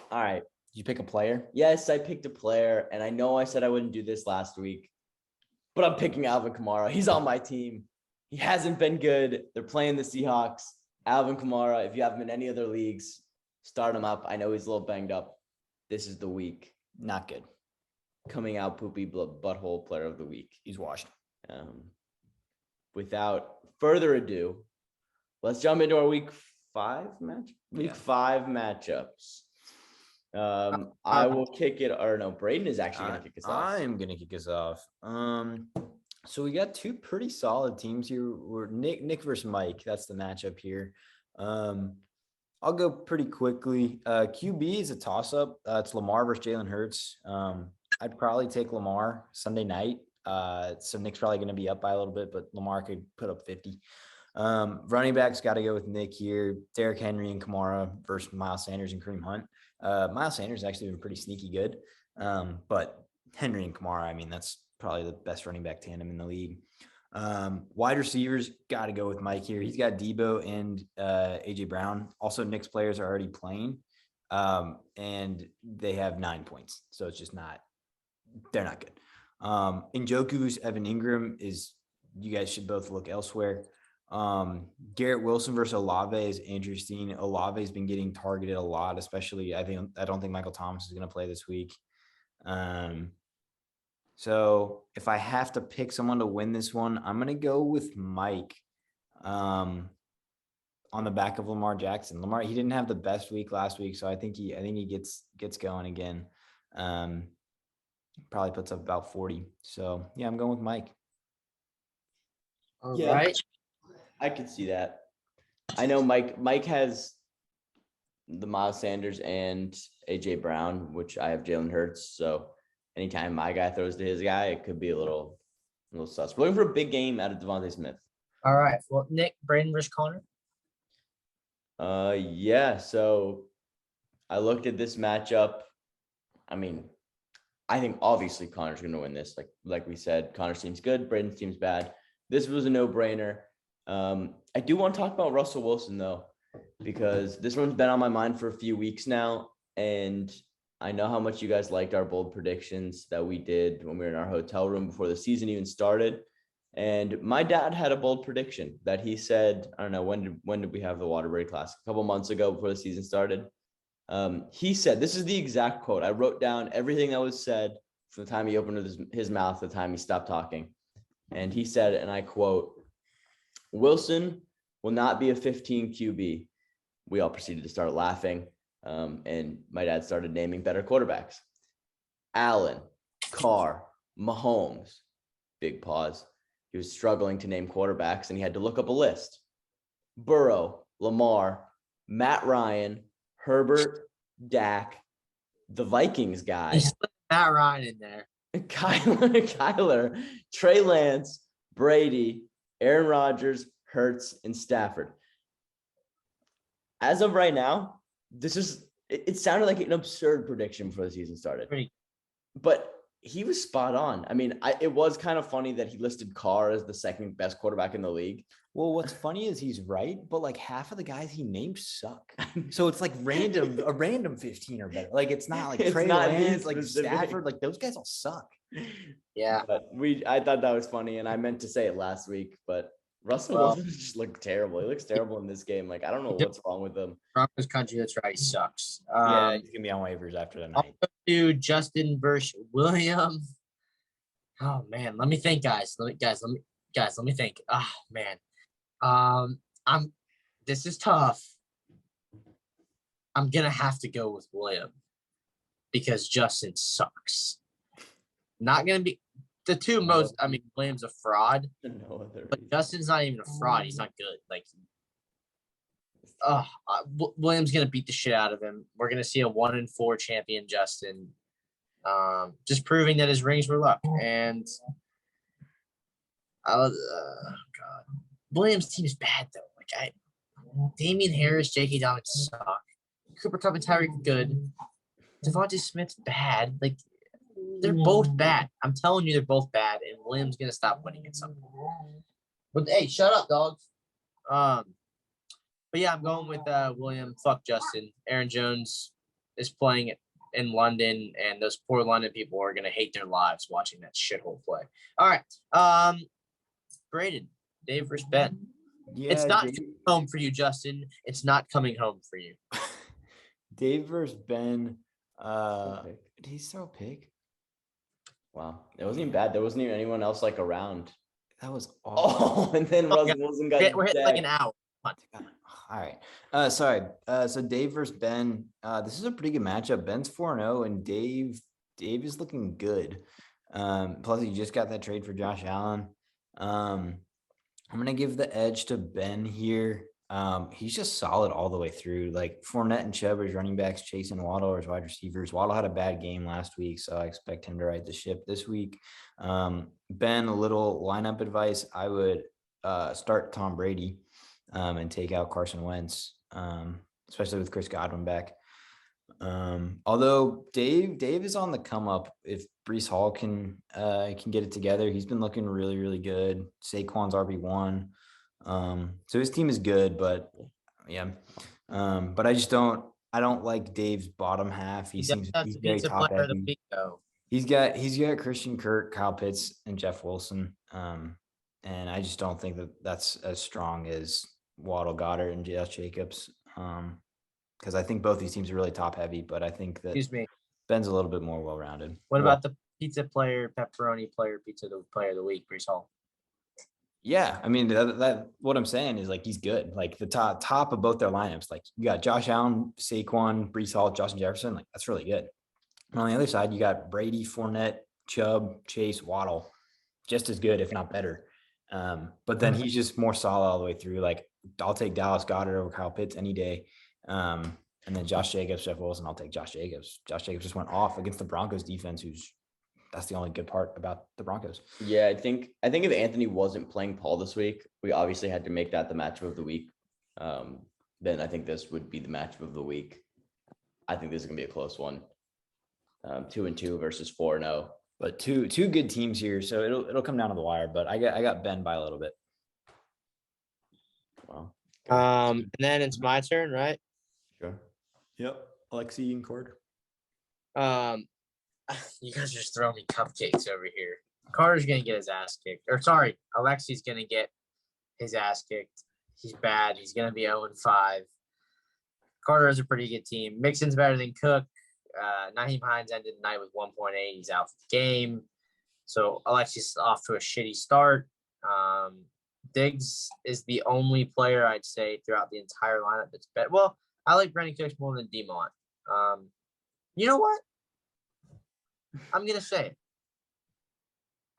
All right. Did you pick a player? Yes, I picked a player, and I know I said I wouldn't do this last week, but I'm picking Alvin Kamara. He's on my team. He hasn't been good. They're playing the Seahawks. Alvin Kamara, if you have him in any other leagues, start him up. I know he's a little banged up. This is the week. Not good. Coming out poopy butthole player of the week. He's washed. Without further ado, let's jump into our week 5 matchups. I will kick it. Or no, Brayden is actually going to kick us off. I'm going to kick us off. So we got 2 pretty solid teams here. We're Nick versus Mike. That's the matchup here. I'll go pretty quickly. QB is a toss-up. It's Lamar versus Jalen Hurts. I'd probably take Lamar Sunday night. So Nick's probably going to be up by a little bit, but Lamar could put up 50. Running backs got to go with Nick here. Derrick Henry and Kamara versus Miles Sanders and Kareem Hunt. Miles Sanders has actually been pretty sneaky good. But Henry and Kamara, I mean, that's probably the best running back tandem in the league. Wide receivers got to go with Mike here. He's got Debo and AJ Brown. Also, Nick's players are already playing, and they have 9 points. So it's just they're not good. Njoku's Evan Ingram you guys should both look elsewhere. Garrett Wilson versus Olave is interesting. Olave's been getting targeted a lot, especially I don't think Michael Thomas is going to play this week. So if I have to pick someone to win this one, I'm going to go with Mike on the back of Lamar Jackson. Lamar, he didn't have the best week last week, so I think he gets going again. Probably puts up about 40. So, yeah, I'm going with Mike. All right. I could see that. I know Mike has the Miles Sanders and AJ Brown, which I have Jalen Hurts, so anytime my guy throws to his guy, it could be a little sus. We're looking for a big game out of Devontae Smith. All right. Well, Nick, Brayden versus Connor. Yeah. So I looked at this matchup. I mean, I think obviously Connor's going to win this. Like we said, Connor's team's good. Brayden's team's bad. This was a no-brainer. I do want to talk about Russell Wilson though, because this one's been on my mind for a few weeks now, and I know how much you guys liked our bold predictions that we did when we were in our hotel room before the season even started. And my dad had a bold prediction that he said, I don't know, when did we have the Waterbury Classic? A couple months ago before the season started. He said, this is the exact quote. I wrote down everything that was said from the time he opened his mouth to the time he stopped talking. And he said, and I quote, Wilson will not be a 15 QB. We all proceeded to start laughing. And my dad started naming better quarterbacks. Allen, Carr, Mahomes, big pause. He was struggling to name quarterbacks, and he had to look up a list. Burrow, Lamar, Matt Ryan, Herbert, Dak, the Vikings guy. Just put Matt Ryan in there. Kyler, Trey Lance, Brady, Aaron Rodgers, Hurts, and Stafford. As of right now, it sounded like an absurd prediction before the season started. But he was spot on. I mean, it was kind of funny that he listed Carr as the second best quarterback in the league. Well, what's funny is he's right, but like half of the guys he named suck. So it's like a random 15 or better. Like it's not like Trey Lance, like Stafford, like those guys all suck. Yeah. But I thought that was funny, and I meant to say it last week, but Russell Wilson just looked terrible. He looks terrible in this game. Like, I don't know what's wrong with him. Broncos country, that's right. He sucks. Yeah, he's gonna be on waivers after the night. To Justin versus William. Oh man, let me think, guys. Let me think. Oh man. This is tough. I'm gonna have to go with William because Justin sucks. Not gonna be the two most. I mean, William's a fraud, but Justin's not even a fraud. He's not good. Like, William's gonna beat the shit out of him. We're gonna see a 1-4 champion Justin, just proving that his rings were luck. And God, Williams' team is bad though. Like Damian Harris, J.K. Dobbins suck. Cooper Kupp and Tyreek good. Devontae Smith's bad. Like, they're both bad. I'm telling you, they're both bad, and Williams gonna stop winning at some point. But hey, shut up, dogs. But yeah, I'm going with William. Fuck Justin. Aaron Jones is playing in London, and those poor London people are gonna hate their lives watching that shithole play. All right, Braden, Dave versus Ben. Yeah, it's not coming home for you, Justin. It's not coming home for you. Dave versus Ben. Did he throw a pick? Wow, it wasn't even bad. There wasn't even anyone else like around. That was awful. Oh, and then Wilson got. We're hitting like an hour. All right. Sorry. So Dave versus Ben. This is a pretty good matchup. Ben's 4-0, and Dave is looking good. Plus, he just got that trade for Josh Allen. I'm gonna give the edge to Ben here. He's just solid all the way through. Like Fournette and Chubb as running backs, Chase and Waddle as wide receivers. Waddle had a bad game last week, so I expect him to right the ship this week. Ben, a little lineup advice: I would start Tom Brady and take out Carson Wentz, especially with Chris Godwin back. Although Dave is on the come up. If Breece Hall can get it together, he's been looking really, really good. Saquon's RB1. So his team is good, but yeah. But I don't like Dave's bottom half. He's very top heavy. He's got Christian Kirk, Kyle Pitts, and Jeff Wilson. And I just don't think that's as strong as Waddle, Goddard, and Josh Jacobs. Because I think both these teams are really top heavy, but I think that Ben's a little bit more well-rounded. What about the pizza player, pepperoni player, player of the week, Breece Hall? Yeah, I mean that what I'm saying is like he's good. Like the top of both their lineups. Like you got Josh Allen, Saquon, Breece Hall, Justin Jefferson. Like that's really good. And on the other side, you got Brady, Fournette, Chubb, Chase, Waddle, just as good, if not better. But then he's just more solid all the way through. Like I'll take Dallas Goedert over Kyle Pitts any day. And then Josh Jacobs, Jeff Wilson, I'll take Josh Jacobs. Josh Jacobs just went off against the Broncos defense, that's the only good part about the Broncos. Yeah, I think if Anthony wasn't playing Paul this week, we obviously had to make that the matchup of the week. Then I think this would be the matchup of the week. I think this is gonna be a close one. 2-2 versus 4-0. But two good teams here, so it'll come down to the wire. But I got Ben by a little bit. Wow. And then it's my turn, right? Sure. Yep. Alexi and Cord. You guys are just throwing me cupcakes over here. Carter's gonna get his ass kicked. Or sorry, Alexi's gonna get his ass kicked. He's bad. He's gonna be 0-5. Carter has a pretty good team. Mixon's better than Cook. Naheem Hines ended the night with 1.8. He's out for the game. So Alexi's off to a shitty start. Diggs is the only player I'd say throughout the entire lineup that's better. Well, I like Brandon Cooks more than DeMont. You know what? I'm going to say it.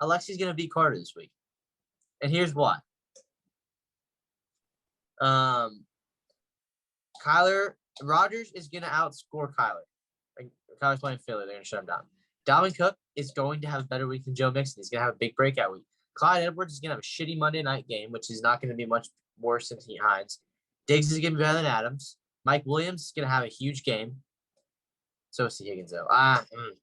Alexi's going to beat Carter this week. And here's why. Rodgers is going to outscore Kyler. Like, Kyler's playing Philly. They're going to shut him down. Dalvin Cook is going to have a better week than Joe Mixon. He's going to have a big breakout week. Clyde Edwards is going to have a shitty Monday night game, which is not going to be much worse than he hides. Diggs is going to be better than Adams. Mike Williams is going to have a huge game. So is Higgins, though.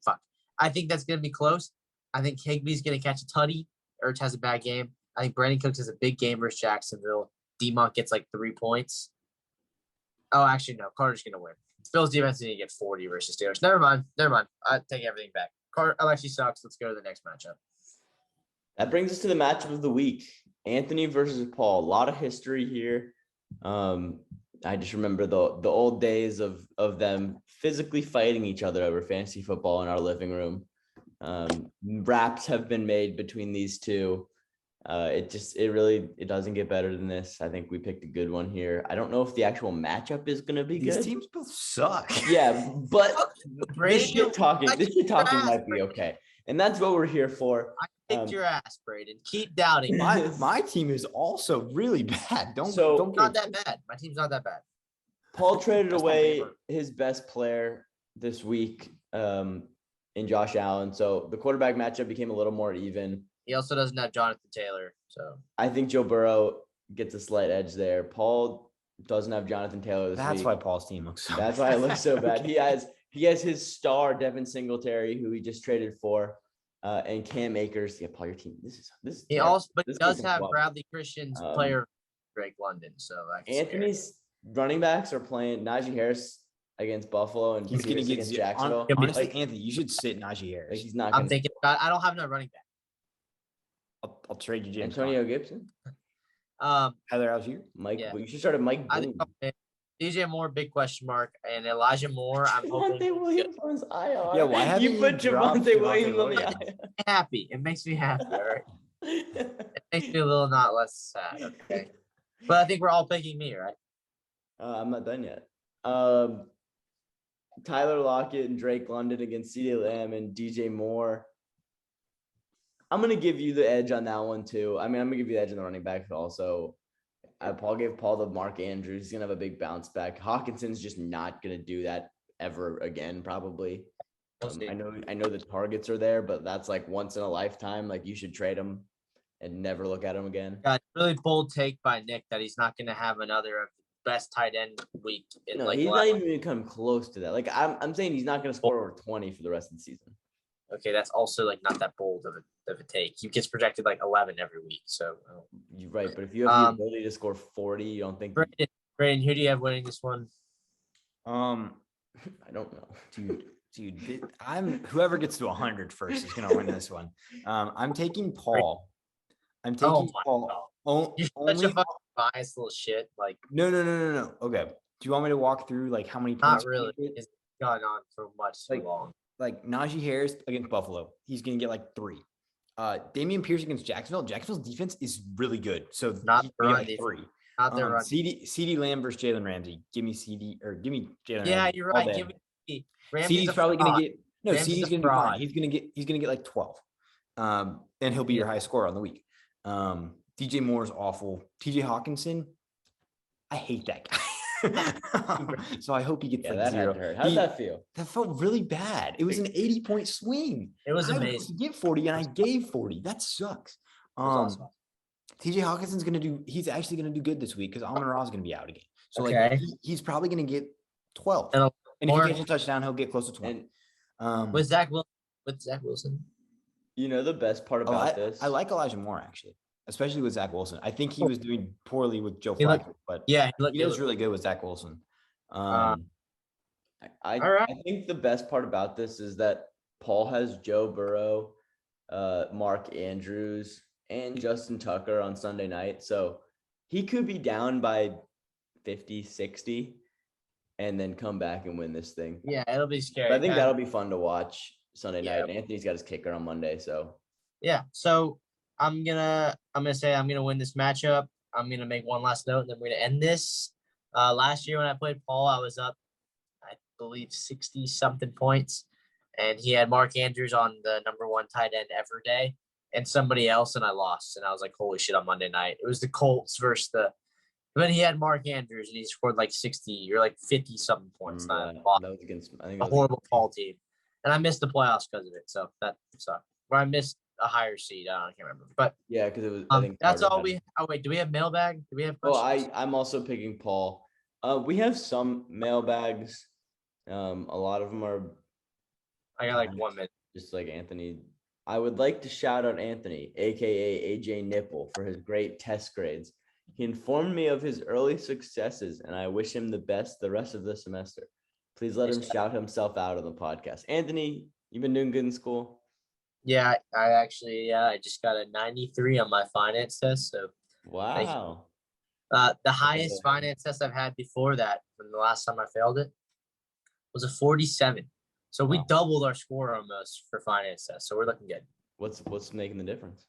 Fuck. I think that's going to be close. I think Higbee's going to catch a tutty. Ertz has a bad game. I think Brandon Cooks has a big game versus Jacksonville. DeMont gets like 3 points. Oh, actually, no. Carter's going to win. Bills defense is going to get 40 versus Steelers. Never mind. I take everything back. Alexi sucks. Let's go to the next matchup. That brings us to the matchup of the week. Anthony versus Paul. A lot of history here. I just remember the old days of them physically fighting each other over fantasy football in our living room. Raps have been made between these two. It doesn't get better than this. I think we picked a good one here. I don't know if the actual matchup is going to be good. These teams both suck. Yeah, but this shit talking might be okay. And that's what we're here for. I kicked your ass, Braden. Keep doubting. My team is also really bad. Don't not that bad. My team's not that bad. Paul traded away his best player this week in Josh Allen. So the quarterback matchup became a little more even. He also doesn't have Jonathan Taylor. So I think Joe Burrow gets a slight edge there. Paul doesn't have Jonathan Taylor this week. That's why Paul's team looks so bad. That's why it looks so bad. He has his star Devin Singletary, who he just traded for, and Cam Akers. Yeah, Paul, your team. This is. He also, but he does have Bradley Christian's player, Drake London. So Anthony's running backs are playing Najee Harris against Buffalo, and he's going to get against Jacksonville. Honestly, Anthony, you should sit Najee Harris. He's not. I'm thinking. I don't have no running back. I'll trade you James Antonio Gibson. Heather Algier. Mike. Yeah. Well, you should start a Mike Boone. DJ Moore, big question mark, and Elijah Moore. I'm hoping. Javonte Williams on his IR. Yeah, why haven't you put Javonte Williams on the IR? Happy. It makes me happy. All right. It makes me a little not less sad. Okay. But I think we're all picking me, right? I'm not done yet. Tyler Lockett and Drake London against CeeDee Lamb and DJ Moore. I'm going to give you the edge on that one, too. I mean, I'm going to give you the edge on the running back also. Paul gave Paul the Mark Andrews. He's going to have a big bounce back. Hawkinson's just not going to do that ever again, probably. I know the targets are there, but that's like once in a lifetime. Like, you should trade him and never look at him again. Got really bold take by Nick that he's not going to have another best tight end week. He's not even going to come close to that. Like, I'm saying he's not going to score over 20 for the rest of the season. Okay, that's also like not that bold of a take. He gets projected like 11 every week. So you're right, but if you have the ability to score 40, you don't think? Braden, who do you have winning this one? I don't know, dude. Whoever gets to 100 first is gonna win this one. I'm taking Paul. Paul. You're such a fucking biased little shit. Like no. Okay. Do you want me to walk through like how many points? Not really. It's gone on for much too long. Like Najee Harris against Buffalo, he's going to get like 3. Dameon Pierce against Jacksonville. Jacksonville's defense is really good. So not the run like 3. Not their run. CeeDee Lamb versus Jalen Ramsey. Give me Jalen Ramsey. Yeah, you're right. Give me CeeDee's probably going to get CeeDee's going to be fine. He's going to get like 12. And he'll be your highest scorer on the week. DJ Moore is awful. TJ Hawkinson, I hate that guy. So I hope he gets that 0. How does that feel? That felt really bad. It was an 80-point swing. It was amazing. I get 40 and I gave 40. That sucks. Awesome. TJ Hawkinson's he's actually gonna do good this week because Amon-Ra is gonna be out again. So he's probably gonna get 12. And if he gets a touchdown, he'll get close to 20. With Zach Wilson. You know the best part about this? I like Elijah Moore actually. Especially with Zach Wilson. I think he was doing poorly with Joe Flacco, but he was really good with Zach Wilson. I think the best part about this is that Paul has Joe Burrow, Mark Andrews, and Justin Tucker on Sunday night. So he could be down by 50, 60, and then come back and win this thing. Yeah, it'll be scary. But I think that'll be fun to watch Sunday night. Anthony's got his kicker on Monday, so. Yeah, so I'm gonna say I'm gonna win this matchup. I'm gonna make one last note, and then we're gonna end this. Last year when I played Paul, I was up, I believe, 60-something points, and he had Mark Andrews on the number 1 tight end every day, and somebody else, and I lost. And I was like, holy shit! On Monday night, it was the Colts versus but he had Mark Andrews, and he scored like 60 or like 50-something points. That was against a horrible Paul team, and I missed the playoffs because of it. So that sucked. Where I missed a higher seed. I can't remember. But yeah, because it was. I think that's all we. Oh wait, do we have mailbag? Do we have questions? I'm also picking Paul. We have some mailbags. A lot of them are. I got like 1 minute. Just like Anthony. I would like to shout out Anthony, aka AJ Nipple, for his great test grades. He informed me of his early successes, and I wish him the best the rest of the semester. Please let him shout himself out on the podcast. Anthony, You been doing good in school? Yeah, I just got a 93 on my finance test. So wow. The highest finance test I've had before that, from the last time I failed it, was a 47. So we doubled our score almost for finance test. So we're looking good. What's making the difference?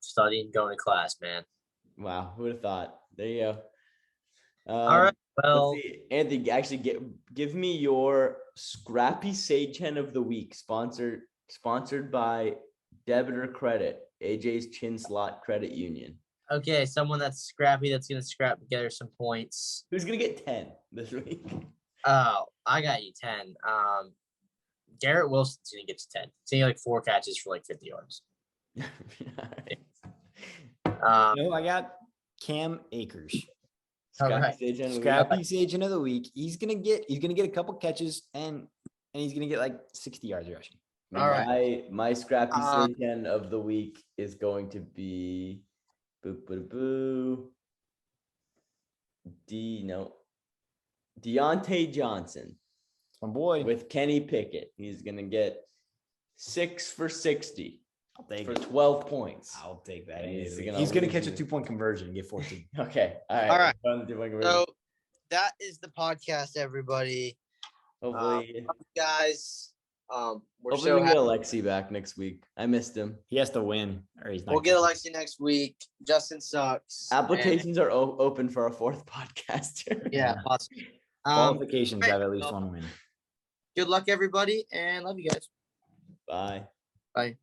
Studying, going to class, man. Wow, who would have thought? There you go. All right. Well, let's see. Anthony, actually give me your Scrappy Sage Hen of the Week, sponsored by Debit or Credit, AJ's Chin Slot Credit Union. Okay, someone that's scrappy, that's gonna scrap together some points. Who's gonna get 10 this week? Oh, I got you 10. Garrett Wilson's gonna get you 10. He's gonna like 4 catches for like 50 yards. I got Cam Akers. Scrappy Sage of the Week. He's gonna get a couple catches and he's gonna get like 60 yards rushing. All right. My Scrappy Sage Hen of the Week is going to be Deontay Johnson. My boy. With Kenny Pickett. He's gonna get 6 for 60. I'll take for it. 12 points. I'll take that. He's gonna catch a 2-point conversion and get 14. Okay. All right. So that is the podcast, everybody. Hopefully, guys. We're so happy. Get Alexi back next week. I missed him. He has to win, or he's not. We'll get Alexi next week. Justin sucks. Applications are open for a 4th podcaster. Yeah, awesome. Qualifications have at least one win. Good luck, everybody, and love you guys. Bye. Bye.